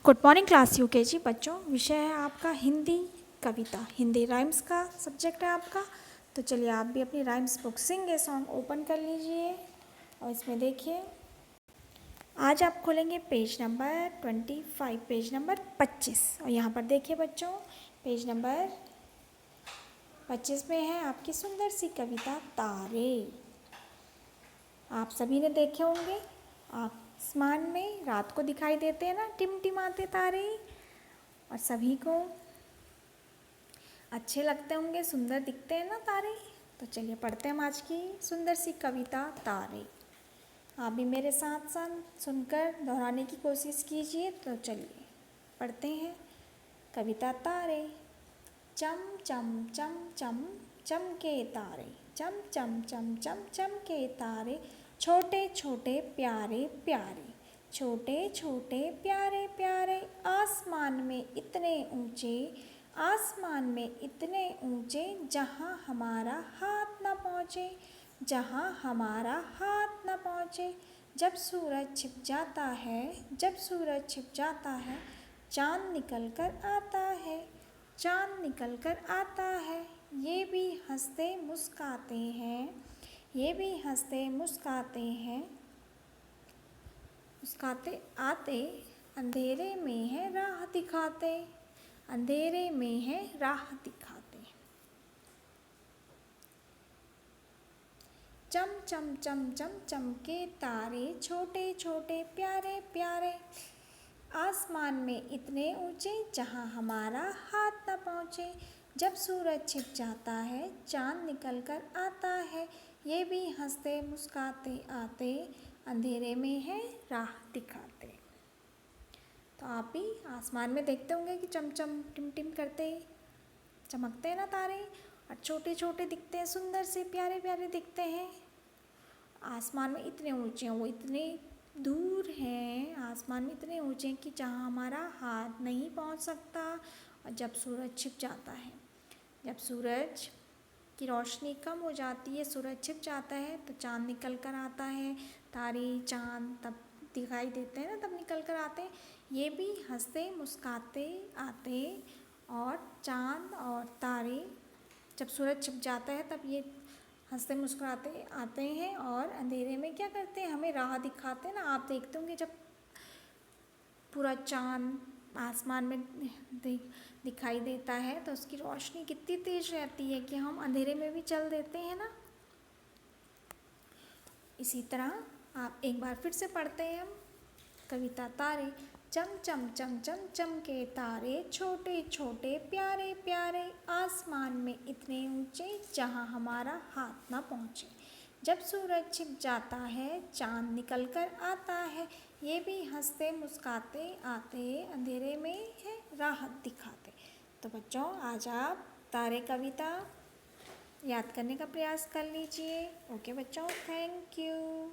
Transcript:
Good morning class UKG बच्चों। विषय है आपका हिंदी कविता, हिंदी राइम्स का सब्जेक्ट है आपका। तो चलिए आप भी अपनी rhymes book sing a song open कर लीजिए और इसमें देखिए आज आप खोलेंगे पेज नंबर 25, पेज नंबर 25। और यहाँ पर देखिए बच्चों पेज नंबर 25 में है आपकी सुंदर सी कविता तारे। आप सभी ने देखे होंगे आसमान में रात को दिखाई देते हैं ना, टिमटिमाते तारे, और सभी को अच्छे लगते होंगे, सुंदर दिखते हैं ना तारे। तो चलिए पढ़ते हैं हम आज की सुंदर सी कविता तारे। आप भी मेरे साथ साथ सुनकर दोहराने की कोशिश कीजिए। तो चलिए पढ़ते हैं कविता तारे। चम चम चम चम चमके तारे, चम चम चम चम चमके तारे, छोटे छोटे प्यारे प्यारे, छोटे छोटे प्यारे प्यारे, आसमान में इतने ऊंचे, आसमान में इतने ऊंचे, जहाँ हमारा हाथ न पहुँचे, जहाँ हमारा हाथ न पहुँचे। जब सूरज छिप जाता है, जब सूरज छिप जाता है, चाँद निकल कर आता है, चाँद निकल कर आता है। ये भी हंसते मुस्काते हैं, ये भी हंसते मुस्काते हैं, मुस्काते आते, अंधेरे में है राह दिखाते, अंधेरे में है राह दिखाते। चम चम चम चम चमके तारे, छोटे छोटे प्यारे प्यारे, आसमान में इतने ऊंचे, जहाँ हमारा हाथ न पहुँचे। जब सूरज छिप जाता है, चाँद निकल कर आता है, ये भी हंसते मुस्काते आते, अंधेरे में है राह दिखाते। तो आप भी आसमान में देखते होंगे कि चमचम टिम टिम करते चमकते हैं ना तारे, और छोटे छोटे दिखते हैं, सुंदर से प्यारे प्यारे दिखते हैं। आसमान में इतने ऊंचे हैं, वो इतने दूर हैं, आसमान में इतने ऊंचे हैं कि जहाँ हमारा हाथ नहीं पहुँच सकता। और जब सूरज छिप जाता है, जब सूरज की रोशनी कम हो जाती है, सूरज छिप जाता है, तो चाँद निकल कर आता है, तारे चाँद तब दिखाई देते हैं ना, तब निकल कर आते हैं। ये भी हंसते मुस्काते आते, और चाँद और तारे जब सूरज छिप जाता है तब ये हंसते मुस्कुराते आते हैं, और अंधेरे में क्या करते हैं, हमें राह दिखाते हैं ना। आप देखते होंगे जब पूरा चाँद आसमान में दिखाई देता है तो उसकी रोशनी कितनी तेज रहती है कि हम अंधेरे में भी चल देते हैं ना। इसी तरह आप एक बार फिर से पढ़ते हैं हम कविता तारे। चम चम चम चम चमके तारे, छोटे छोटे प्यारे प्यारे, आसमान में इतने ऊंचे, जहाँ हमारा हाथ ना पहुँचे। जब सूरज छिप जाता है, चाँद निकल कर आता है, ये भी हंसते मुस्काते आते, अंधेरे में है राहत दिखाते। तो बच्चों आज आप तारे कविता याद करने का प्रयास कर लीजिए। ओके बच्चों, थैंक यू।